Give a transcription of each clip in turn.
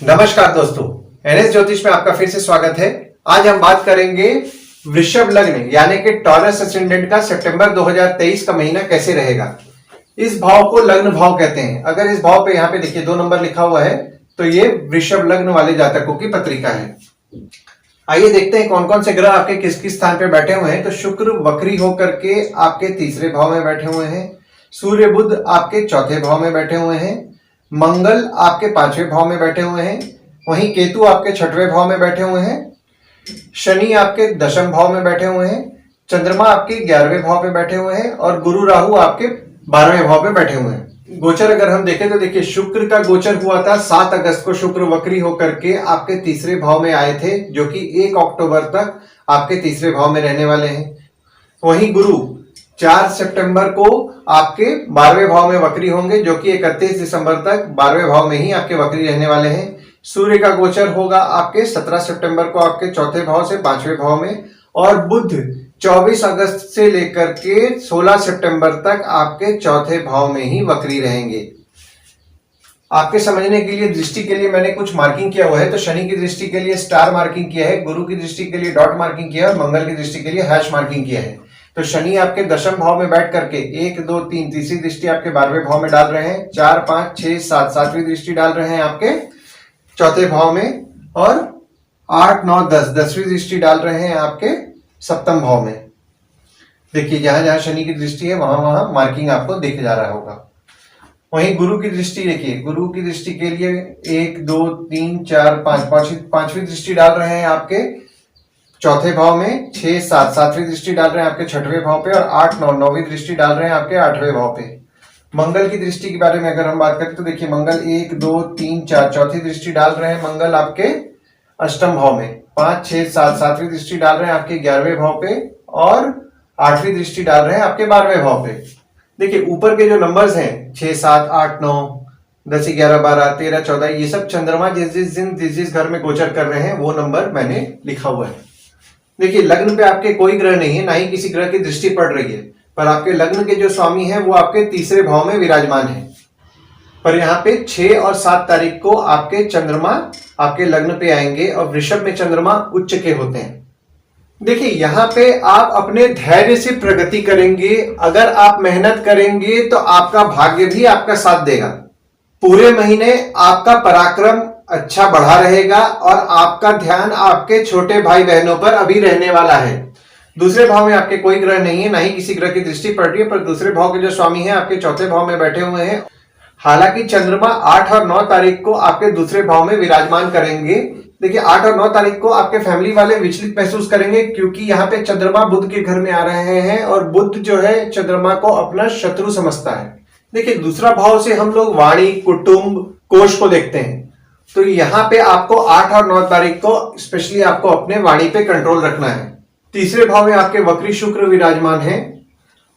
नमस्कार दोस्तों, एनएस ज्योतिष में आपका फिर से स्वागत है। आज हम बात करेंगे वृषभ लग्न यानी कि टॉरस असेंडेंट का सितंबर 2023 का महीना कैसे रहेगा। इस भाव को लग्न भाव कहते हैं। अगर इस भाव पे यहाँ पे देखिए 2 नंबर लिखा हुआ है तो ये वृषभ लग्न वाले जातकों की पत्रिका है। आइए देखते हैं कौन कौन से ग्रह आपके किस किस स्थान पे बैठे हुए हैं। तो शुक्र वक्री होकर के आपके तीसरे भाव में बैठे हुए हैं। सूर्य बुध आपके चौथे भाव में बैठे हुए हैं। मंगल आपके 5वें भाव में बैठे हुए हैं। वहीं केतु आपके 6वें भाव में बैठे हुए हैं। शनि आपके 10वें भाव में बैठे हुए हैं। चंद्रमा आपके 11वें भाव में बैठे हुए हैं और गुरु राहु आपके 12वें भाव में बैठे हुए हैं। गोचर अगर हम देखें तो देखिए शुक्र का गोचर हुआ था 7 अगस्त को। शुक्र वक्री होकर के आपके तीसरे भाव में आए थे, जो कि 1 अक्टूबर तक आपके तीसरे भाव में रहने वाले हैं। वहीं गुरु 4 सितंबर को आपके 12वें भाव में वक्री होंगे, जो कि 31 दिसंबर तक 12वें भाव में ही आपके वक्री रहने वाले हैं। सूर्य का गोचर होगा आपके 17 सितंबर को आपके चौथे भाव से 5वें भाव में, और बुध 24 अगस्त से लेकर के 16 सितंबर तक आपके चौथे भाव में ही वक्री रहेंगे। आपके समझने के लिए दृष्टि के लिए मैंने कुछ मार्किंग किया हुआ है। तो शनि की दृष्टि के लिए स्टार मार्किंग किया है, गुरु की दृष्टि के लिए डॉट मार्किंग किया है और मंगल की दृष्टि के लिए हैश मार्किंग किया है। तो शनि आपके 10वें भाव में बैठ करके 1, 2, 3 तीसरी दृष्टि आपके 12वें भाव में डाल रहे हैं। 4, 5, 6, 7 सातवीं दृष्टि डाल रहे हैं आपके चौथे भाव में, और 8, 9, 10 10वीं दृष्टि डाल रहे हैं आपके 7वें भाव में। देखिए जहां जहां शनि की दृष्टि है वहां वहां मार्किंग आपको दिख जा रहा होगा। वहीं गुरु की दृष्टि देखिए, गुरु की दृष्टि के लिए 1, 2, 3, 4, 5 पांचवी दृष्टि डाल रहे हैं आपके चौथे भाव में। 6, 7 सातवीं दृष्टि डाल रहे हैं आपके 6वें भाव पे, और 8, 9 9वीं दृष्टि डाल रहे हैं आपके 8वें भाव पे। मंगल की दृष्टि के बारे में अगर हम बात करें तो देखिए मंगल 1, 2, 3, 4 चौथी दृष्टि डाल रहे हैं मंगल आपके 8वें भाव में। 5, 6, 7 सातवीं दृष्टि डाल रहे हैं आपके 11वें भाव पे, और 8वीं दृष्टि डाल रहे हैं आपके 12वें भाव पे। देखिए ऊपर के जो नंबर्स हैं 6, 7, 8, 9, 10, 11, 12, 13, 14, ये सब चंद्रमा जिस जिस दिन जिस घर में गोचर कर रहे हैं वो नंबर मैंने लिखा हुआ है। देखिए लग्न पे आपके कोई ग्रह नहीं है, ना ही किसी ग्रह की दृष्टि पड़ रही है, पर आपके लग्न के जो स्वामी हैं वो आपके तीसरे भाव में विराजमान है। पर यहाँ पे 6 और 7 तारीख को आपके चंद्रमा आपके लग्न पे आएंगे, और वृषभ में चंद्रमा उच्च के होते हैं। देखिए यहाँ पे आप अपने धैर्य से प्रगति करेंगे। अगर आप मेहनत करेंगे तो आपका भाग्य भी आपका साथ देगा। पूरे महीने आपका पराक्रम अच्छा बढ़ा रहेगा, और आपका ध्यान आपके छोटे भाई बहनों पर अभी रहने वाला है। दूसरे भाव में आपके कोई ग्रह नहीं है, ना ही किसी ग्रह की दृष्टि पड़ रही है, पर दूसरे भाव के जो स्वामी हैं आपके चौथे भाव में बैठे हुए हैं। हालांकि चंद्रमा 8 और 9 तारीख को आपके दूसरे भाव में विराजमान करेंगे। देखिए 8 और 9 तारीख को आपके फैमिली वाले विचलित महसूस करेंगे, क्योंकि यहाँ पे चंद्रमा बुध के घर में आ रहे हैं, और बुध जो है चंद्रमा को अपना शत्रु समझता है। देखिए दूसरा भाव से हम लोग वाणी, कुटुंब, कोष को देखते हैं। तो यहाँ पे आपको 8 और 9 तारीख को स्पेशली आपको अपने वाणी पे कंट्रोल रखना है। तीसरे भाव में आपके वक्री शुक्र विराजमान है,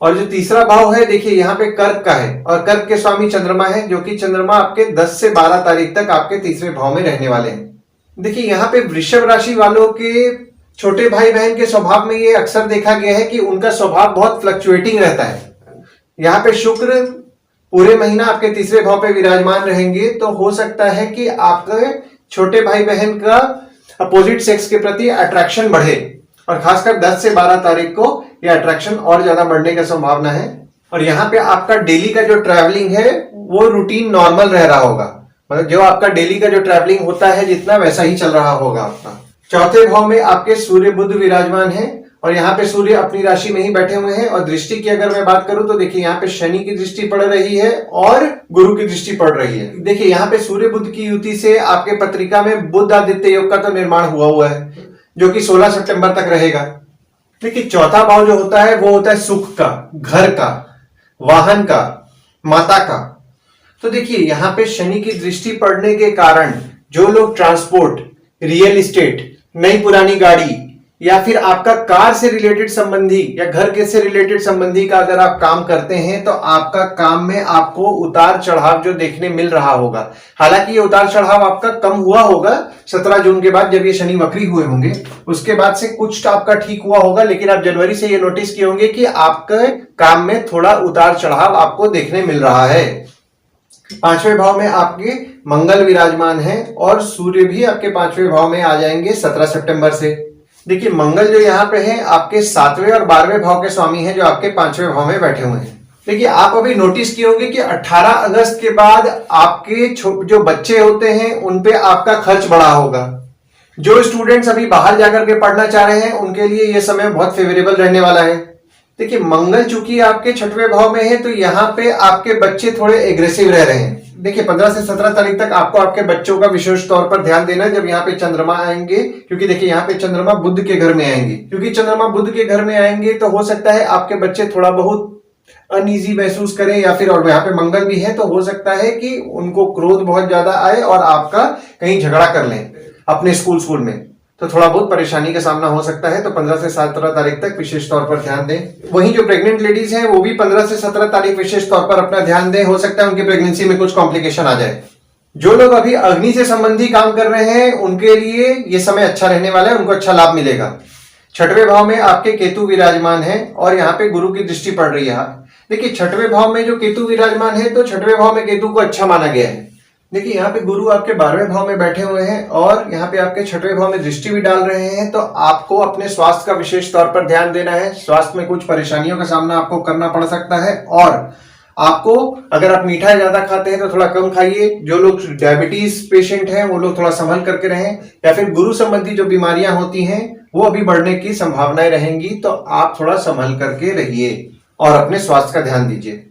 और जो तीसरा भाव है देखिए यहाँ पे कर्क का है, और कर्क के स्वामी चंद्रमा है, जो कि चंद्रमा आपके 10 से 12 तारीख तक आपके तीसरे भाव में रहने वाले हैं। देखिए यहाँ पे वृषभ राशि वालों के छोटे भाई बहन के स्वभाव में ये अक्सर देखा गया है कि उनका स्वभाव बहुत फ्लक्चुएटिंग रहता है। यहाँ पे शुक्र पूरे महीना आपके तीसरे भाव पे विराजमान रहेंगे, तो हो सकता है कि आपके छोटे भाई बहन का अपोजिट सेक्स के प्रति अट्रैक्शन बढ़े, और खासकर 10 से 12 तारीख को यह अट्रैक्शन और ज्यादा बढ़ने का संभावना है। और यहाँ पे आपका डेली का जो ट्रैवलिंग है वो रूटीन नॉर्मल रह रहा होगा, मतलब जो आपका डेली का जो ट्रैवलिंग होता है जितना वैसा ही चल रहा होगा आपका। चौथे भाव में आपके सूर्य बुध विराजमान है, और यहाँ पे सूर्य अपनी राशि में ही बैठे हुए हैं। और दृष्टि की अगर मैं बात करूं तो देखिए यहाँ पे शनि की दृष्टि पड़ रही है और गुरु की दृष्टि पड़ रही है। देखिए यहाँ पे सूर्य बुध की युति से आपके पत्रिका में बुध आदित्य योग का तो निर्माण हुआ है, जो कि 16 सितंबर तक रहेगा। देखिए चौथा भाव जो होता है वो होता है सुख का, घर का, वाहन का, माता का। तो देखिए यहाँ पे शनि की दृष्टि पड़ने के कारण जो लोग ट्रांसपोर्ट, रियल एस्टेट, नई पुरानी गाड़ी, या फिर आपका कार से रिलेटेड संबंधी या घर के से रिलेटेड संबंधी का अगर आप काम करते हैं, तो आपका काम में आपको उतार चढ़ाव जो देखने मिल रहा होगा। हालांकि ये उतार चढ़ाव आपका कम हुआ होगा 17 जून के बाद, जब ये शनि वक्री हुए होंगे, उसके बाद से कुछ आपका ठीक हुआ होगा, लेकिन आप जनवरी से ये नोटिस किए होंगे कि आपके काम में थोड़ा उतार चढ़ाव आपको देखने मिल रहा है। 5वें भाव में आपके मंगल विराजमान है और सूर्य भी आपके 5वें भाव में आ जाएंगे 17 सितंबर से। देखिए मंगल जो यहाँ पे है आपके 7वें और 12वें भाव के स्वामी हैं, जो आपके 5वें भाव में बैठे हुए हैं। देखिए आप अभी नोटिस किए होंगे कि 18 अगस्त के बाद आपके जो बच्चे होते हैं उन पे आपका खर्च बढ़ा होगा। जो स्टूडेंट्स अभी बाहर जाकर के पढ़ना चाह रहे हैं उनके लिए यह समय बहुत फेवरेबल रहने वाला है। देखिए मंगल चूंकि आपके 6वें भाव में है तो यहाँ पे आपके बच्चे थोड़े एग्रेसिव रह रहे हैं। देखिए 15 से 17 तारीख तक आपको आपके बच्चों का विशेष तौर पर ध्यान देना है जब यहाँ पे चंद्रमा आएंगे, क्योंकि देखिए यहाँ पे चंद्रमा बुध के घर में आएंगे। क्योंकि चंद्रमा बुध के घर में आएंगे तो हो सकता है आपके बच्चे थोड़ा बहुत अनईजी महसूस करें, या फिर और यहाँ पे मंगल भी है तो हो सकता है कि उनको क्रोध बहुत ज्यादा आए और आपका कहीं झगड़ा कर लें अपने स्कूल में, तो थोड़ा बहुत परेशानी का सामना हो सकता है। तो 15 से 17 तारीख तक विशेष तौर पर ध्यान दें। वहीं जो प्रेग्नेंट लेडीज हैं वो भी 15 से 17 तारीख विशेष तौर पर अपना ध्यान दें, हो सकता है उनकी प्रेगनेंसी में कुछ कॉम्प्लिकेशन आ जाए। जो लोग अभी अग्नि से संबंधी काम कर रहे हैं उनके लिए ये समय अच्छा रहने वाला है, उनको अच्छा लाभ मिलेगा। 6वें भाव में आपके केतु विराजमान है और यहाँ पे गुरु की दृष्टि पड़ रही है। देखिए 6वें भाव में जो केतु विराजमान है तो 6वें भाव में केतु को अच्छा माना गया है। देखिए यहाँ पे गुरु आपके 12वें भाव में बैठे हुए हैं और यहाँ पे आपके 6वें भाव में दृष्टि भी डाल रहे हैं, तो आपको अपने स्वास्थ्य का विशेष तौर पर ध्यान देना है। स्वास्थ्य में कुछ परेशानियों का सामना आपको करना पड़ सकता है और आपको, अगर आप मीठा ज्यादा खाते हैं तो थोड़ा कम खाइए। जो लोग डायबिटीज पेशेंट हैं वो लोग थोड़ा संभल करके रहें, या फिर गुरु संबंधी जो बीमारियां होती हैं वो अभी बढ़ने की संभावनाएं रहेंगी, तो आप थोड़ा संभल करके रहिए और अपने स्वास्थ्य का ध्यान दीजिए।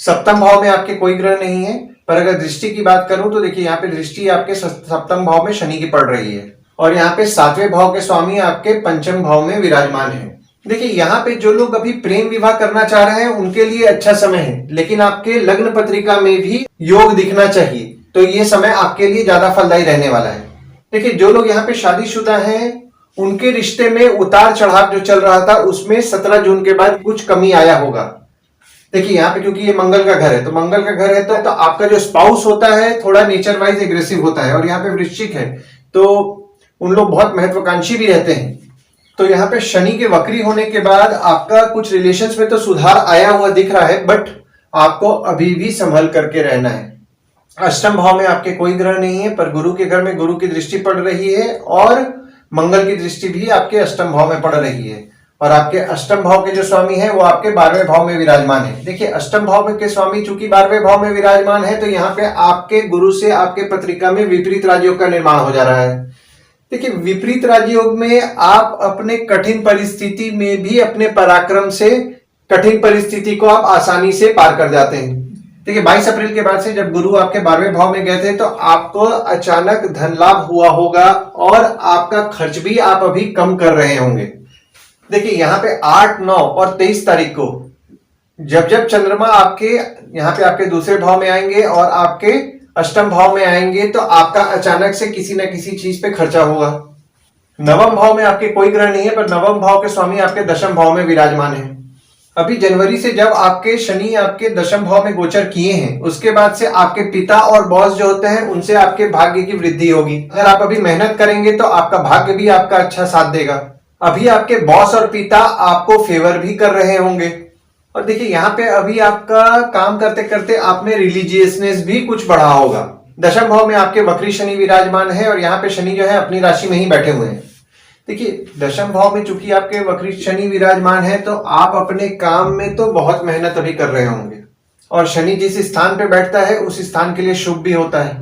7वें भाव में आपके कोई ग्रह नहीं है, पर अगर दृष्टि की बात करूं तो देखिए यहाँ पे दृष्टि आपके 7वें भाव में शनि की पड़ रही है और यहाँ पे 7वें भाव के स्वामी आपके 5वें भाव में विराजमान है। देखिए यहाँ पे जो लोग अभी प्रेम विवाह करना चाह रहे हैं उनके लिए अच्छा समय है, लेकिन आपके लग्न पत्रिका में भी योग दिखना चाहिए, तो ये समय आपके लिए ज्यादा फलदायी रहने वाला है। देखिए जो लोग यहाँ पे शादीशुदा हैं उनके रिश्ते में उतार चढ़ाव जो चल रहा था उसमें 17 जून के बाद कुछ कमी आया होगा। देखिए यहाँ पे क्योंकि ये मंगल का घर है, तो मंगल का घर है तो आपका जो स्पाउस होता है थोड़ा नेचर वाइज एग्रेसिव होता है, और यहाँ पे वृश्चिक है तो उन लोग बहुत महत्वाकांक्षी भी रहते हैं। तो यहाँ पे शनि के वक्री होने के बाद आपका कुछ रिलेशंस में तो सुधार आया हुआ दिख रहा है, बट आपको अभी भी संभल करके रहना है। 8वें भाव में आपके कोई ग्रह नहीं है, पर गुरु के घर में गुरु की दृष्टि पड़ रही है और मंगल की दृष्टि भी आपके 8वें भाव में पड़ रही है, और आपके 8वें भाव के जो स्वामी हैं वो आपके 12वें भाव में विराजमान है। देखिए 8वें भाव में के स्वामी चूंकि 12वें भाव में विराजमान है तो यहाँ पे आपके गुरु से आपके पत्रिका में विपरीत राजयोग का निर्माण हो जा रहा है। देखिए विपरीत राजयोग में आप अपने कठिन परिस्थिति में भी अपने पराक्रम से कठिन परिस्थिति को आप आसानी से पार कर जाते हैं। देखिए 22 अप्रैल के बाद से जब गुरु आपके 12वें भाव में गए थे तो आपको अचानक धन लाभ हुआ होगा और आपका खर्च भी आप अभी कम कर रहे होंगे। देखिए यहाँ पे 8, 9 और 23 तारीख को जब जब चंद्रमा आपके यहाँ पे आपके दूसरे भाव में आएंगे और आपके 8वें भाव में आएंगे तो आपका अचानक से किसी न किसी चीज पे खर्चा होगा। 9वें भाव में आपके कोई ग्रह नहीं है, पर 9वें भाव के स्वामी आपके 10वें भाव में विराजमान है। अभी जनवरी से जब आपके शनि आपके 10वें भाव में गोचर किए हैं उसके बाद से आपके पिता और बॉस जो होते हैं उनसे आपके भाग्य की वृद्धि होगी। अगर आप अभी मेहनत करेंगे तो आपका भाग्य भी आपका अच्छा साथ देगा। अभी आपके बॉस और पिता आपको फेवर भी कर रहे होंगे, और देखिए यहाँ पे अभी आपका काम करते करते आप में रिलीजियसनेस भी कुछ बढ़ा होगा। 10वें भाव में आपके वक्री शनि विराजमान है और यहाँ पे शनि जो है अपनी राशि में ही बैठे हुए हैं। देखिए 10वें भाव में चूंकि आपके वक्री शनि विराजमान है तो आप अपने काम में तो बहुत मेहनत अभी कर रहे होंगे, और शनि जिस स्थान पे बैठता है उस स्थान के लिए शुभ भी होता है,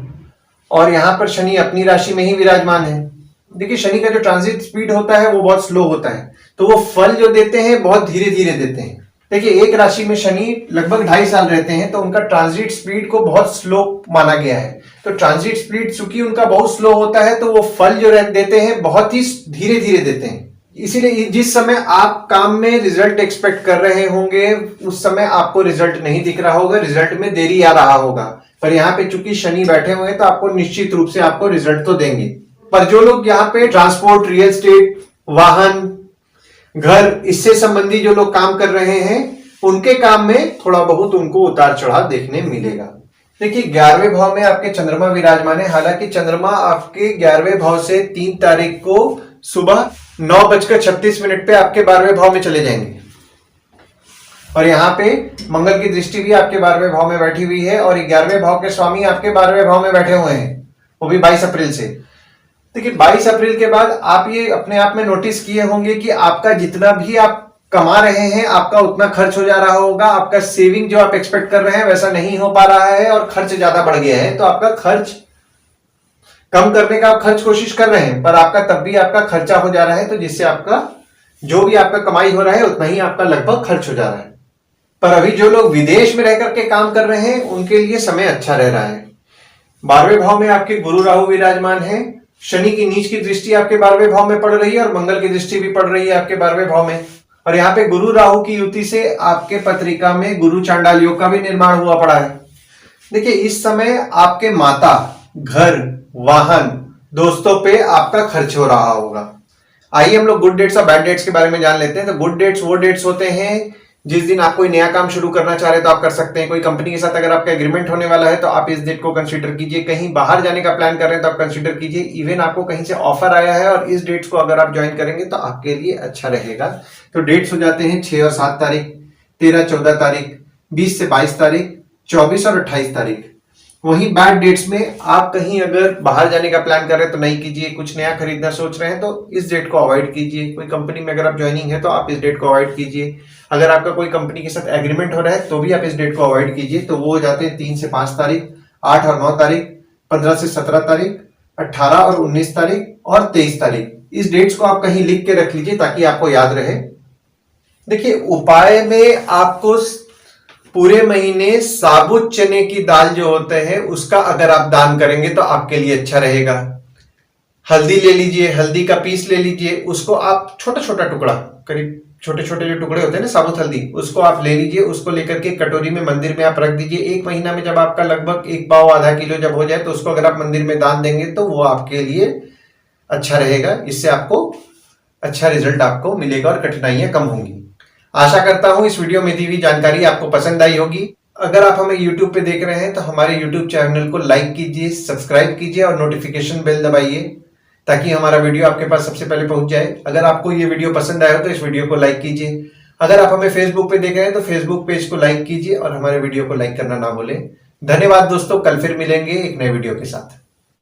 और यहाँ पर शनि अपनी राशि में ही विराजमान है। देखिए शनि का जो ट्रांजिट स्पीड होता है वो बहुत स्लो होता है, तो वो फल जो देते हैं बहुत धीरे धीरे देते हैं। देखिए एक राशि में शनि लगभग 2.5 साल रहते हैं तो उनका ट्रांजिट स्पीड को बहुत स्लो माना गया है। तो ट्रांजिट स्पीड चूंकि उनका बहुत स्लो होता है तो वो फल जो देते हैं बहुत ही धीरे धीरे देते हैं। इसीलिए जिस समय आप काम में रिजल्ट एक्सपेक्ट कर रहे होंगे उस समय आपको रिजल्ट नहीं दिख रहा होगा, रिजल्ट में देरी आ रहा होगा। पर यहाँ पे चूंकि शनि बैठे हुए हैं तो आपको निश्चित रूप से आपको रिजल्ट तो देंगे। पर जो लोग यहाँ पे ट्रांसपोर्ट, रियल एस्टेट, वाहन, घर, इससे संबंधी जो लोग काम कर रहे हैं उनके काम में थोड़ा बहुत उनको उतार चढ़ाव देखने मिलेगा। देखिए 11वें भाव में आपके चंद्रमा विराजमान है। हालांकि चंद्रमा आपके 11वें भाव से 3 तारीख को सुबह 9:36 पे आपके 12वें भाव में चले जाएंगे। और यहाँ पे मंगल की दृष्टि भी आपके 12वें भाव में बैठी हुई है और 11वें भाव के स्वामी आपके 12वें भाव में बैठे हुए हैं, वो भी 22 अप्रैल से। देखिए 22 अप्रैल के बाद आप ये अपने आप में नोटिस किए होंगे कि आपका जितना भी आप कमा रहे हैं आपका उतना खर्च हो जा रहा होगा। आपका सेविंग जो आप एक्सपेक्ट कर रहे हैं वैसा नहीं हो पा रहा है और खर्च ज्यादा बढ़ गया है। तो आपका खर्च कम करने का आप खर्च कोशिश कर रहे हैं, पर आपका तब भी आपका खर्चा हो जा रहा है, तो जिससे आपका जो भी आपका कमाई हो रहा है उतना ही आपका लगभग खर्च हो जा रहा है। पर अभी जो लोग विदेश में रह करके काम कर रहे हैं उनके लिए समय अच्छा रह रहा है। 12वें भाव में आपके गुरु राहु विराजमान है, शनि की नीच की दृष्टि आपके 12वें भाव में पड़ रही है और मंगल की दृष्टि भी पड़ रही है आपके 12वें भाव में। और यहाँ पे गुरु राहु की युति से आपके पत्रिका में गुरु चांडाल योग का भी निर्माण हुआ पड़ा है। देखिए इस समय आपके माता, घर, वाहन, दोस्तों पे आपका खर्च हो रहा होगा। आइए हम लोग गुड डेट्स और बैड डेट्स के बारे में जान लेते हैं। तो गुड डेट्स वो डेट्स होते हैं जिस दिन आप कोई नया काम शुरू करना चाह रहे हैं तो आप कर सकते हैं। कोई कंपनी के साथ अगर आपका एग्रीमेंट होने वाला है तो आप इस डेट को कंसीडर कीजिए। कहीं बाहर जाने का प्लान कर रहे हैं तो आप कंसीडर कीजिए। इवन आपको कहीं से ऑफर आया है और इस डेट्स को अगर आप ज्वाइन करेंगे तो आपके लिए अच्छा रहेगा। तो डेट्स हो जाते हैं 6 और 7 तारीख, 13, 14 तारीख, 20 से 22 तारीख, 24 और 28 तारीख। वहीं बैड डेट्स में आप कहीं अगर बाहर जाने का प्लान कर रहे हैं तो नहीं कीजिए। कुछ नया खरीदना सोच रहे हैं तो इस डेट को अवॉइड कीजिए। कोई कंपनी में अगर आप ज्वाइनिंग है तो आप इस डेट को अवॉइड कीजिए। अगर आपका कोई कंपनी के साथ एग्रीमेंट हो रहा है तो भी आप इस डेट को अवॉइड कीजिए। तो वो हो जाते हैं 3 से 5 तारीख, 8 और 9 तारीख, 15 से 17 तारीख, 18 और 19 तारीख और 23 तारीख। इस डेट्स को आप कहीं लिख के रख लीजिए ताकि आपको याद रहे। देखिए उपाय में आपको पूरे महीने साबुत चने की दाल जो होते हैं उसका अगर आप दान करेंगे तो आपके लिए अच्छा रहेगा। हल्दी ले लीजिए, हल्दी का पीस ले लीजिए, उसको आप छोटा छोटा टुकड़ा, करीब छोटे छोटे जो टुकड़े होते हैं ना साबुत हल्दी, उसको आप ले लीजिए। उसको लेकर के कटोरी में मंदिर में आप रख दीजिए। 1 महीना में जब आपका लगभग 1 पाव आधा किलो जब हो जाए तो उसको अगर आप मंदिर में दान देंगे तो वो आपके लिए अच्छा रहेगा। इससे आपको अच्छा रिजल्ट आपको मिलेगा और कठिनाइयां कम होंगी। आशा करता हूं इस वीडियो में दी हुई जानकारी आपको पसंद आई होगी। अगर आप हमें YouTube पे देख रहे हैं तो हमारे YouTube चैनल को लाइक कीजिए, सब्सक्राइब कीजिए और नोटिफिकेशन बेल दबाइए ताकि हमारा वीडियो आपके पास सबसे पहले पहुंच जाए। अगर आपको ये वीडियो पसंद आया हो तो इस वीडियो को लाइक कीजिए। अगर आप हमें Facebook पे देख रहे हैं तो Facebook पेज को लाइक कीजिए और हमारे वीडियो को लाइक करना ना भूलें। धन्यवाद दोस्तों, कल फिर मिलेंगे एक नए वीडियो के साथ।